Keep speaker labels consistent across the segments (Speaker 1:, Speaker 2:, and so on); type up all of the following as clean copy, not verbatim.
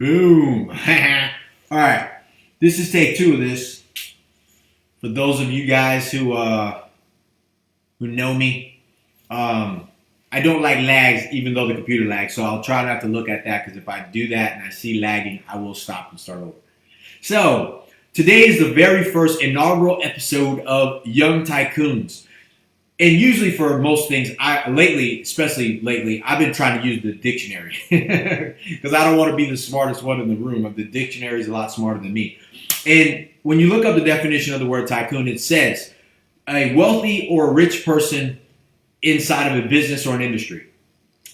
Speaker 1: Boom. All right. This is take 2 of this. For those of you guys who know me, I don't like lags, even though the computer lags. So I'll try not to look at that, because if I do that and I see lagging, I will stop and start over. So today is the very first inaugural episode of Young Tycoons. And usually for most things, especially lately, I've been trying to use the dictionary because I don't want to be the smartest one in the room. The dictionary is a lot smarter than me. And when you look up the definition of the word tycoon, it says a wealthy or rich person inside of a business or an industry.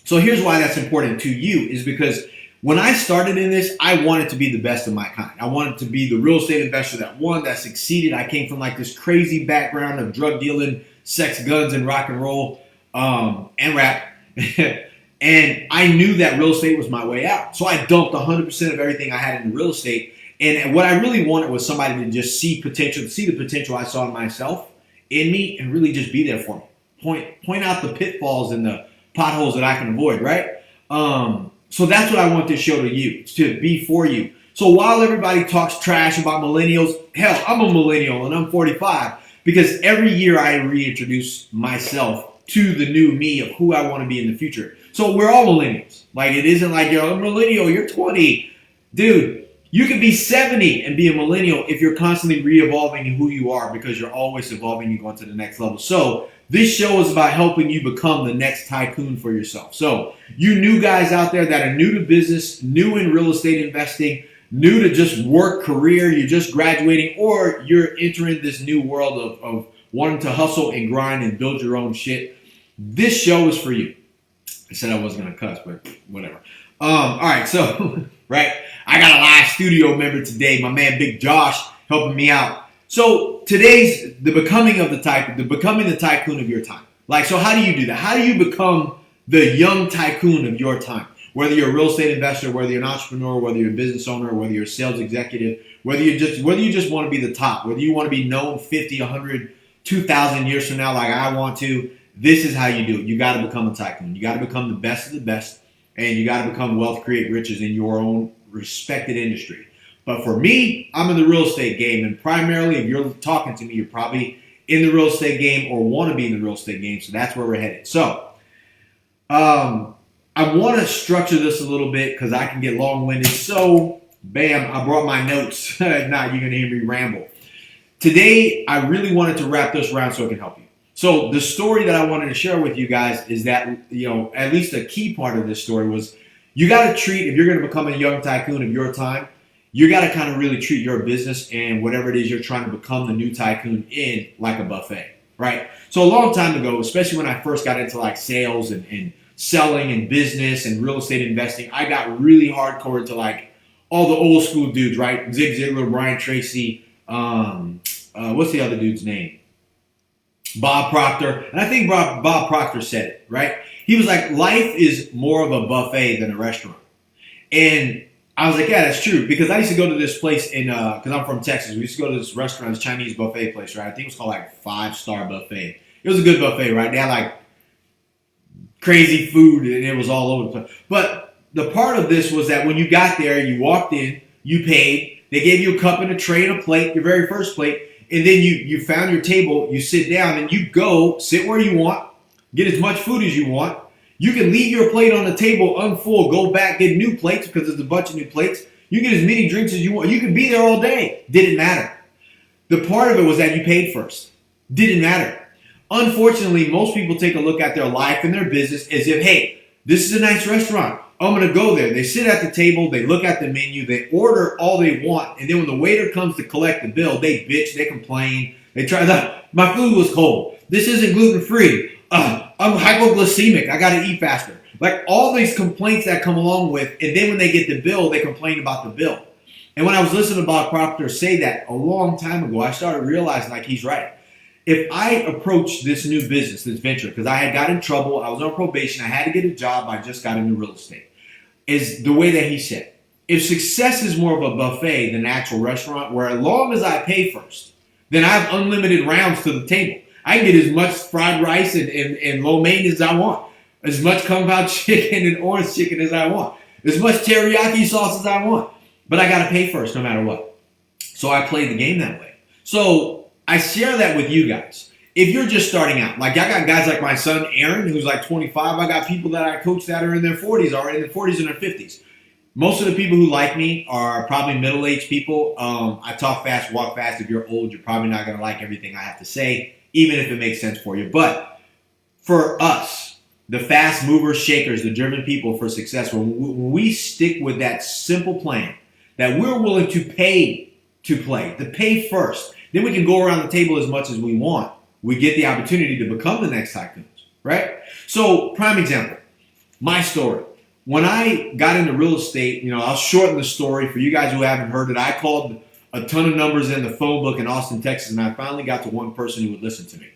Speaker 1: So here's why that's important to you, is because when I started in this, I wanted to be the best of my kind. I wanted to be the real estate investor that won, that succeeded. I came from like this crazy background of drug dealing, sex, guns, and rock and roll, and rap. And I knew that real estate was my way out. So I dumped 100% of everything I had into real estate. And what I really wanted was somebody to just see the potential I saw in myself, in me, and really just be there for me. Point out the pitfalls and the potholes that I can avoid, right? So that's what I want this show to be for you. So while everybody talks trash about millennials, hell, I'm a millennial and I'm 45. Because every year I reintroduce myself to the new me of who I want to be in the future. So we're all millennials. Like, it isn't like you're a millennial, you're 20. Dude, you can be 70 and be a millennial if you're constantly re-evolving who you are, because you're always evolving and going to the next level. So this show is about helping you become the next tycoon for yourself. So you new guys out there that are new to business, new in real estate investing, new to just work career, you're just graduating, or you're entering this new world of wanting to hustle and grind and build your own shit, this show is for you. I said I wasn't going to cuss, but whatever. All right, so, right, I got a live studio member today, my man Big Josh, helping me out. So today's the becoming the tycoon of your time. Like, so how do you do that? How do you become the young tycoon of your time? Whether you're a real estate investor, whether you're an entrepreneur, whether you're a business owner, whether you're a sales executive, whether you just want to be the top, whether you want to be known 50, 100, 2,000 years from now like I want to, this is how you do it. You got to become a tycoon. You got to become the best of the best, and you got to become wealth, create riches in your own respected industry. But for me, I'm in the real estate game, and primarily, if you're talking to me, you're probably in the real estate game or want to be in the real estate game, so that's where we're headed. So, I want to structure this a little bit because I can get long-winded. So, bam, I brought my notes. If not, you're going to hear me ramble. Today, I really wanted to wrap this around so it can help you. So, the story that I wanted to share with you guys is that, at least a key part of this story was you got to treat, if you're going to become a young tycoon of your time, you got to kind of really treat your business and whatever it is you're trying to become the new tycoon in like a buffet, right? So, a long time ago, especially when I first got into like sales and selling and business and real estate investing, I got really hardcore into like all the old school dudes, right? Zig Ziglar, Brian Tracy, what's the other dude's name? Bob Proctor. And I think Bob Proctor said it, right? He was like, life is more of a buffet than a restaurant. And I was like, yeah, that's true. Because I used to go to this place because I'm from Texas. We used to go to this restaurant, this Chinese buffet place, right? I think it was called like 5-Star Buffet. It was a good buffet, right? They had like crazy food, and it was all over the place. But the part of this was that when you got there, you walked in, you paid, they gave you a cup and a tray and a plate, your very first plate, and then you found your table, you sit down, and you go sit where you want, get as much food as you want. You can leave your plate on the table unfull, go back, get new plates because there's a bunch of new plates. You get as many drinks as you want. You can be there all day. Didn't matter. The part of it was that you paid first. Didn't matter. Unfortunately, most people take a look at their life and their business as if, hey, this is a nice restaurant. I'm going to go there. They sit at the table. They look at the menu. They order all they want. And then when the waiter comes to collect the bill, they bitch. They complain. They try that. My food was cold. This isn't gluten-free. I'm hypoglycemic. I got to eat faster. Like all these complaints that come along with, and then when they get the bill, they complain about the bill. And when I was listening to Bob Proctor say that a long time ago, I started realizing like he's right. If I approach this new business, this venture, because I had got in trouble, I was on probation, I had to get a job, I just got into real estate, is the way that he said. If success is more of a buffet than an actual restaurant, where as long as I pay first, then I have unlimited rounds to the table. I can get as much fried rice and lo mein as I want, as much kung pao chicken and orange chicken as I want. as much teriyaki sauce as I want. But I got to pay first no matter what. So I played the game that way. So I share that with you guys. If you're just starting out, like I got guys like my son Aaron, who's like 25. I got people that I coach that are in their 40s already, in their 40s and their 50s. Most of the people who like me are probably middle-aged people. I talk fast, walk fast. If you're old, you're probably not going to like everything I have to say, even if it makes sense for you. But for us, the fast movers, shakers, the driven people for success, when we stick with that simple plan that we're willing to pay to play, to pay first, then we can go around the table as much as we want. We get the opportunity to become the next Tycoons, right? So, prime example, my story. When I got into real estate, I'll shorten the story for you guys who haven't heard it. I called a ton of numbers in the phone book in Austin, Texas, and I finally got to one person who would listen to me.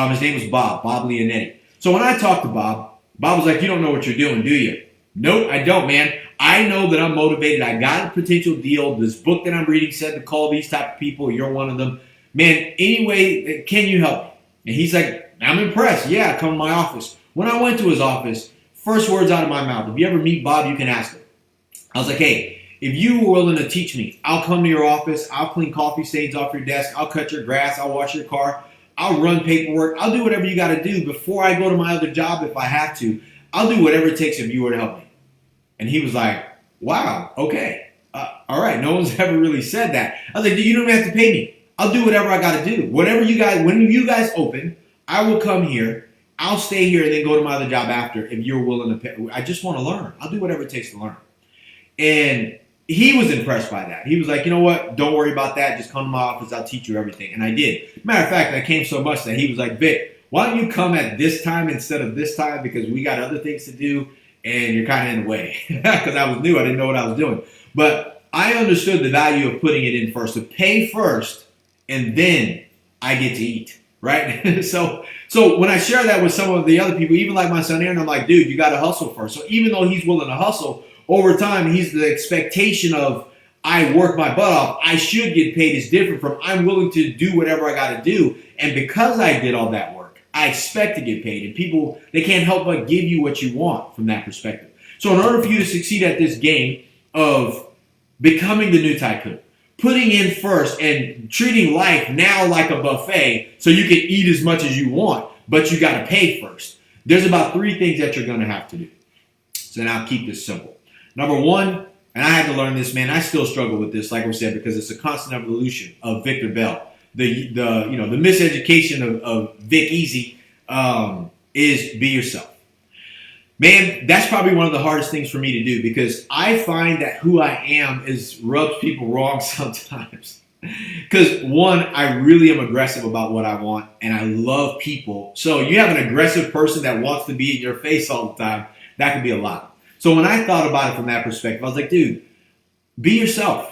Speaker 1: His name was Bob Leonetti. So when I talked to Bob was like, you don't know what you're doing, do you? Nope, I don't, man. I know that I'm motivated. I got a potential deal. This book that I'm reading said to call these type of people. You're one of them. Man, anyway, can you help me? And he's like, I'm impressed. Yeah, come to my office. When I went to his office, first words out of my mouth, if you ever meet Bob, you can ask him. I was like, hey, if you were willing to teach me, I'll come to your office. I'll clean coffee stains off your desk. I'll cut your grass. I'll wash your car. I'll run paperwork. I'll do whatever you got to do before I go to my other job if I have to. I'll do whatever it takes if you were to help me. And he was like, wow, okay. All right. No one's ever really said that. I was like, dude, you don't even have to pay me. I'll do whatever I got to do. Whatever you guys, when you guys open, I will come here. I'll stay here and then go to my other job after if you're willing to pay. I just want to learn. I'll do whatever it takes to learn. And he was impressed by that. He was like, you know what? Don't worry about that. Just come to my office. I'll teach you everything. And I did. Matter of fact, I came so much that he was like, Vic, why don't you come at this time instead of this time? Because we got other things to do and you're kind of in the way. Because I was new. I didn't know what I was doing. But I understood the value of putting it in first, to pay first, and then I get to eat, right? So when I share that with some of the other people, even like my son Aaron, I'm like, dude, you got to hustle first. So even though he's willing to hustle, over time, he's the expectation of I work my butt off, I should get paid is different from I'm willing to do whatever I got to do. And because I did all that work, I expect to get paid. And people, they can't help but give you what you want from that perspective. So in order for you to succeed at this game of becoming the new Tycoon, putting in first and treating life now like a buffet so you can eat as much as you want, but you got to pay first. There's about 3 things that you're going to have to do. So now I'll keep this simple. Number 1, and I had to learn this, man. I still struggle with this, like we said, because it's a constant evolution of Victor Bell. The miseducation of Vic Easy is be yourself. Man, that's probably one of the hardest things for me to do because I find that who I am rubs people wrong sometimes. Because 1, I really am aggressive about what I want, and I love people. So you have an aggressive person that wants to be in your face all the time. That could be a lot. So when I thought about it from that perspective, I was like, dude, be yourself.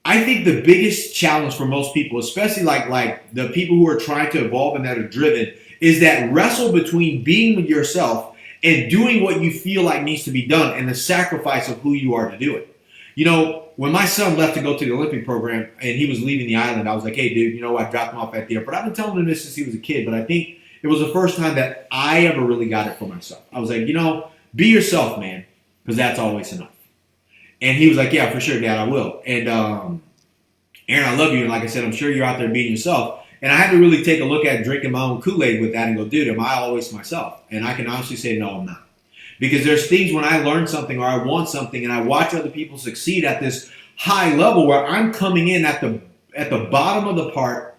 Speaker 1: I think the biggest challenge for most people, especially like the people who are trying to evolve and that are driven, is that wrestle between being with yourself and doing what you feel like needs to be done and the sacrifice of who you are to do it. When my son left to go to the Olympic program and he was leaving the island, I was like, hey, dude, I dropped him off at the airport. I've been telling him this since he was a kid, but I think it was the first time that I ever really got it for myself. I was like, be yourself, man, because that's always enough. And he was like, yeah, for sure, Dad, I will. And Aaron, I love you. And like I said, I'm sure you're out there being yourself. And I had to really take a look at drinking my own Kool-Aid with that and go, dude, am I always myself? And I can honestly say, no, I'm not. Because there's things when I learn something or I want something and I watch other people succeed at this high level where I'm coming in at the bottom of the part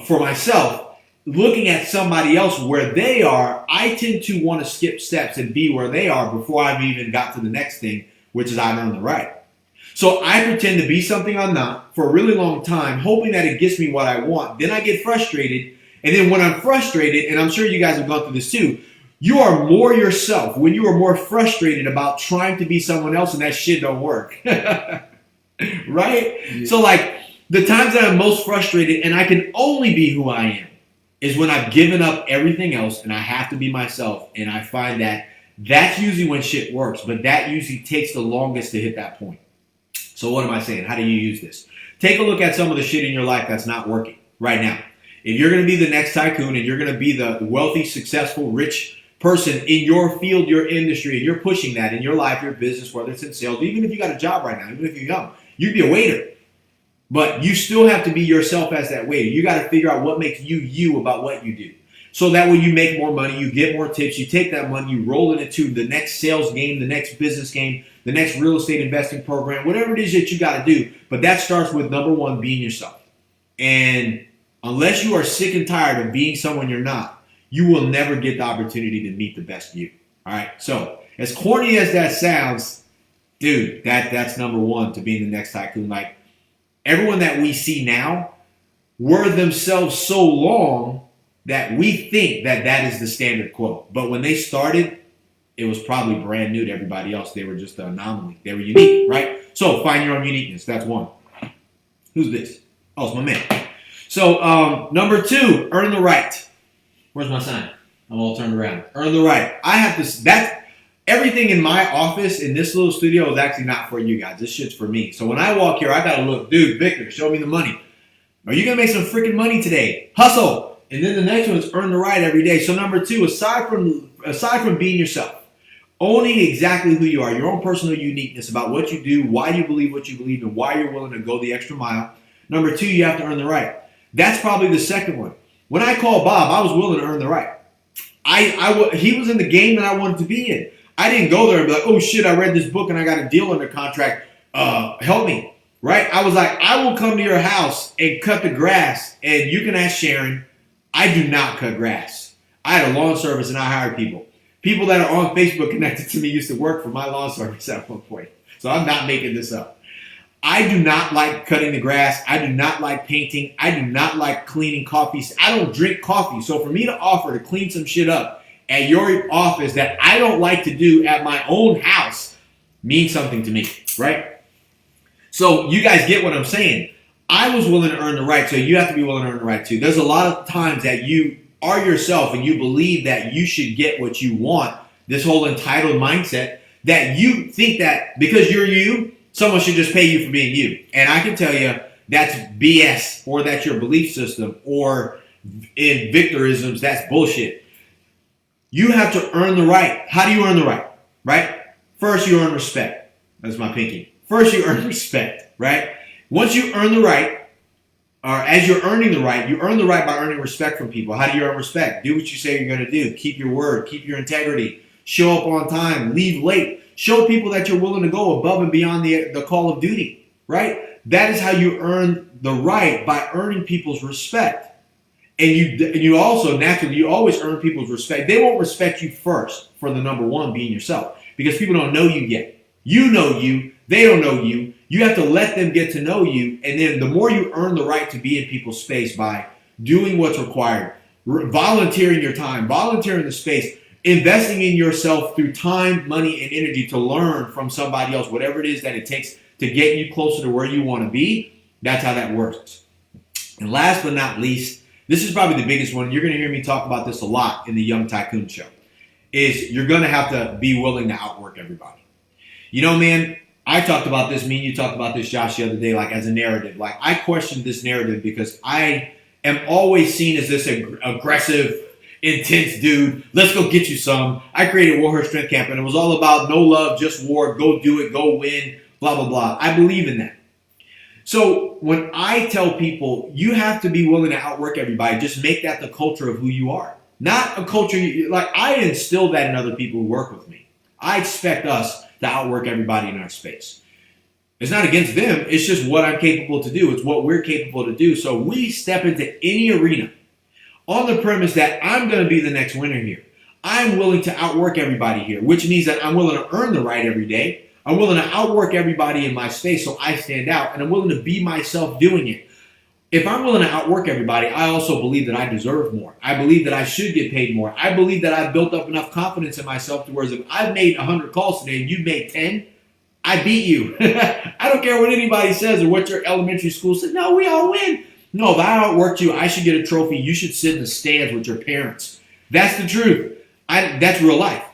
Speaker 1: for myself, looking at somebody else where they are, I tend to want to skip steps and be where they are before I've even got to the next thing, which is I've earned the right. So I pretend to be something I'm not for a really long time, hoping that it gets me what I want. Then I get frustrated. And then when I'm frustrated, and I'm sure you guys have gone through this too, you are more yourself when you are more frustrated about trying to be someone else and that shit don't work. Right? Yeah. So the times that I'm most frustrated and I can only be who I am is when I've given up everything else and I have to be myself. And I find that that's usually when shit works, but that usually takes the longest to hit that point. So what am I saying? How do you use this? Take a look at some of the shit in your life that's not working right now. If you're going to be the next Tycoon and you're going to be the wealthy, successful, rich person in your field, your industry, and you're pushing that in your life, your business, whether it's in sales, even if you got a job right now, even if you're young, you'd be a waiter. But you still have to be yourself as that waiter. You got to figure out what makes you you about what you do. So that way you make more money, you get more tips, you take that money, you roll it into the next sales game, the next business game, the next real estate investing program, whatever it is that you got to do. But that starts with number one, being yourself. And unless you are sick and tired of being someone you're not, you will never get the opportunity to meet the best you. All right. So as corny as that sounds, dude, that's number one to being the next tycoon. Like everyone that we see now were themselves so long that we think that that is the standard quote. But when they started, it was probably brand new to everybody else. They were just an anomaly. They were unique, right? So find your own uniqueness. That's one. Who's this? Oh, it's my man. So number two, earn the right. Where's my sign? I'm all turned around. Earn the right. I have to, that's everything in my office in this little studio is actually not for you guys. This shit's for me. So when I walk here, I got to look, dude, Victor, show me the money. Are you going to make some freaking money today? Hustle. And then the next one is earn the right every day. So number two, aside from being yourself, owning exactly who you are, your own personal uniqueness about what you do, why you believe what you believe, and why you're willing to go the extra mile. Number two, you have to earn the right. That's probably the second one. When I called Bob, I was willing to earn the right. He was in the game that I wanted to be in. I didn't go there and be like, oh shit, I read this book and I got a deal under contract. Help me, right? I was like, I will come to your house and cut the grass, and you can ask Sharon. I do not cut grass. I had a lawn service and I hired people. People that are on Facebook connected to me used to work for my lawn service at one point. So I'm not making this up. I do not like cutting the grass. I do not like painting. I do not like cleaning coffee. I don't drink coffee. So for me to offer to clean some shit up at your office that I don't like to do at my own house means something to me, right? So you guys get what I'm saying. I was willing to earn the right, so you have to be willing to earn the right too. There's a lot of times that you are yourself and you believe that you should get what you want, this whole entitled mindset, that you think that because you're you, someone should just pay you for being you. And I can tell you that's BS, or that's your belief system, or in Victorisms, that's bullshit. You have to earn the right. How do you earn the right? Right? First, you earn respect. That's my pinky. First, you earn respect, right? Once you earn the right, or as you're earning the right, you earn the right by earning respect from people. How do you earn respect? Do what you say you're going to do. Keep your word. Keep your integrity. Show up on time. Leave late. Show people that you're willing to go above and beyond the call of duty, right? That is how you earn the right, by earning people's respect. And you also, naturally, you always earn people's respect. They won't respect you first for the number one, being yourself, because people don't know you yet. You know you. They don't know you. You have to let them get to know you. And then the more you earn the right to be in people's space by doing what's required, volunteering your time, volunteering the space, investing in yourself through time, money, and energy to learn from somebody else, whatever it is that it takes to get you closer to where you want to be, that's how that works. And last but not least, this is probably the biggest one. You're going to hear me talk about this a lot in the Young Tycoon Show, is you're going to have to be willing to outwork everybody. You know, man, I talked about this, me and you talked about this, Josh, the other day, like as a narrative. Like I questioned this narrative because I am always seen as this aggressive, intense dude. Let's go get you some. I created Warrior Strength Camp, and it was all about no love, just war, go do it, go win, blah, blah, blah. I believe in that. So when I tell people you have to be willing to outwork everybody, just make that the culture of who you are. Not a culture, like I instill that in other people who work with me. I expect us to outwork everybody in our space. It's not against them. It's just what I'm capable to do. It's what we're capable to do. So we step into any arena on the premise that I'm going to be the next winner here. I'm willing to outwork everybody here, which means that I'm willing to earn the right every day. I'm willing to outwork everybody in my space so I stand out, and I'm willing to be myself doing it. If I'm willing to outwork everybody, I also believe that I deserve more. I believe that I should get paid more. I believe that I've built up enough confidence in myself to where if I've made 100 calls today and you've made 10, I beat you. I don't care what anybody says or what your elementary school said. No, we all win. No, if I outworked you, I should get a trophy. You should sit in the stands with your parents. That's the truth. That's real life.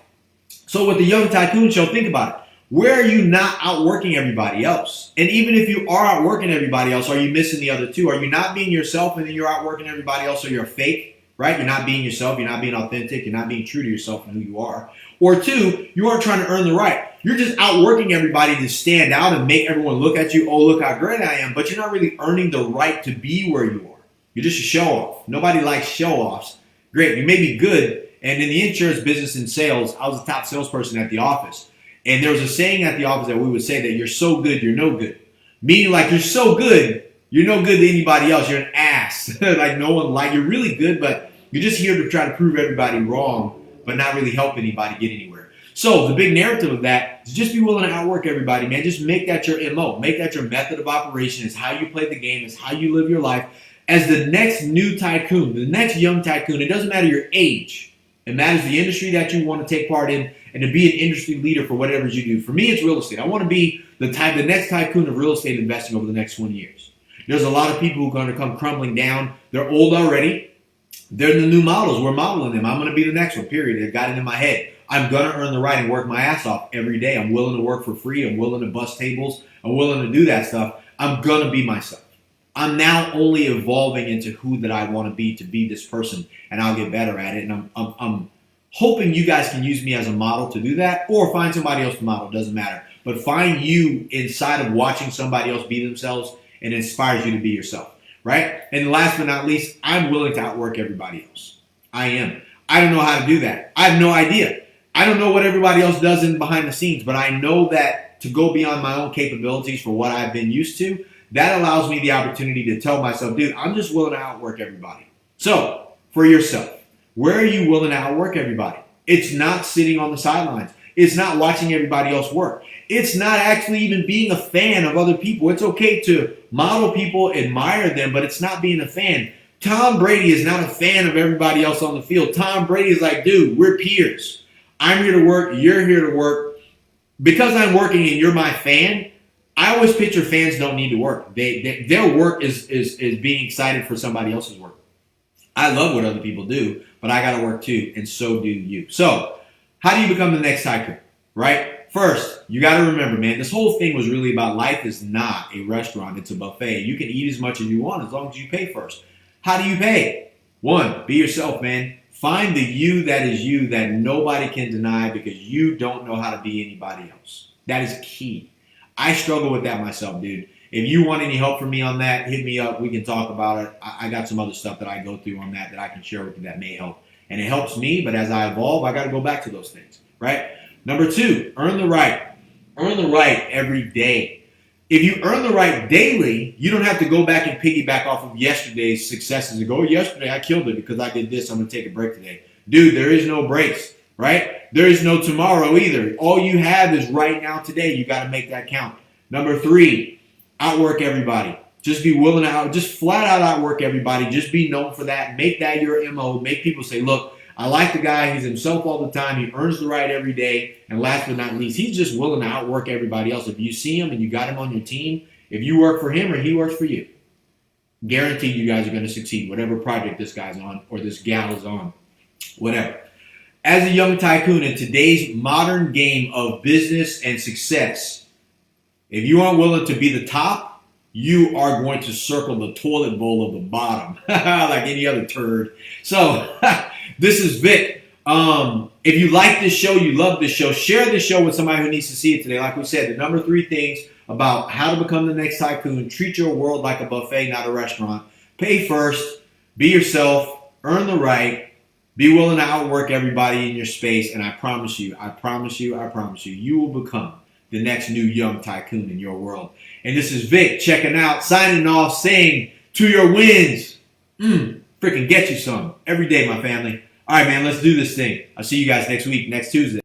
Speaker 1: So with the Young Tycoon Show, think about it. Where are you not outworking everybody else? And even if you are outworking everybody else, are you missing the other two? Are you not being yourself and then you're outworking everybody else, or you're fake? right? You're not being yourself. You're not being authentic. You're not being true to yourself and who you are. Or two, you aren't trying to earn the right. You're just outworking everybody to stand out and make everyone look at you. Oh, look how great I am. But you're not really earning the right to be where you are. You're just a show off. Nobody likes show offs. Great. You may be good. And in the insurance business and sales, I was a top salesperson at the office. And there was a saying at the office that we would say that you're so good, you're no good. Meaning like you're so good, you're no good to anybody else. You're an ass. Like no one you're really good, but you're just here to try to prove everybody wrong, but not really help anybody get anywhere. So the big narrative of that is just be willing to outwork everybody, man. Just make that your MO. Make that your method of operation. It's how you play the game. It's how you live your life. As the next new tycoon, the next young tycoon, it doesn't matter your age. It matters the industry that you want to take part in and to be an industry leader for whatever you do. For me, it's real estate. I want to be the next tycoon of real estate investing over the next 20 years. There's a lot of people who are going to come crumbling down. They're old already. They're the new models. We're modeling them. I'm going to be the next one, period. It got it in my head. I'm going to earn the right and work my ass off every day. I'm willing to work for free. I'm willing to bust tables. I'm willing to do that stuff. I'm going to be myself. I'm now only evolving into who that I want to be this person, and I'll get better at it. And I'm hoping you guys can use me as a model to do that, or find somebody else to model. Doesn't matter. But find you inside of watching somebody else be themselves, and it inspires you to be yourself, right? And last but not least, I'm willing to outwork everybody else. I am. I don't know how to do that. I have no idea. I don't know what everybody else does in behind the scenes, but I know that to go beyond my own capabilities for what I've been used to, that allows me the opportunity to tell myself, dude, I'm just willing to outwork everybody. So, for yourself, where are you willing to outwork everybody? It's not sitting on the sidelines. It's not watching everybody else work. It's not actually even being a fan of other people. It's okay to model people, admire them, but it's not being a fan. Tom Brady is not a fan of everybody else on the field. Tom Brady is like, dude, we're peers. I'm here to work. You're here to work. Because I'm working and you're my fan, I always picture fans don't need to work. Their work is being excited for somebody else's work. I love what other people do, but I got to work too, and so do you. So, how do you become the next tycoon, right? First, you got to remember, man, this whole thing was really about life is not a restaurant. It's a buffet. You can eat as much as you want as long as you pay first. How do you pay? One, be yourself, man. Find the you that nobody can deny because you don't know how to be anybody else. That is key. I struggle with that myself, dude. If you want any help from me on that, hit me up. We can talk about it. I got some other stuff that I go through on that I can share with you that may help. And it helps me, but as I evolve, I got to go back to those things, right? Number two, earn the right. Earn the right every day. If you earn the right daily, you don't have to go back and piggyback off of yesterday's successes and go, yesterday I killed it because I did this. I'm going to take a break today. Dude, there is no breaks, right? There is no tomorrow either. All you have is right now today. You got to make that count. Number three, outwork everybody. Just be willing to just flat out outwork everybody. Just be known for that. Make that your MO. Make people say, look, I like the guy. He's himself all the time. He earns the right every day. And last but not least, he's just willing to outwork everybody else. If you see him and you got him on your team, if you work for him or he works for you, guaranteed you guys are going to succeed. Whatever project this guy's on or this gal is on, whatever. As a young tycoon in today's modern game of business and success, if you aren't willing to be the top, you are going to circle the toilet bowl of the bottom like any other turd. So this is Vic. If you like this show, you love this show, share this show with somebody who needs to see it today. Like we said, the number 3 things about how to become the next tycoon. Treat your world like a buffet, not a restaurant. Pay first. Be yourself. Earn the right. Be willing to outwork everybody in your space. And I promise you, you will become the next new young tycoon in your world. And this is Vic checking out, signing off, saying to your wins, freaking get you some every day, my family. All right, man, let's do this thing. I'll see you guys next week, next Tuesday.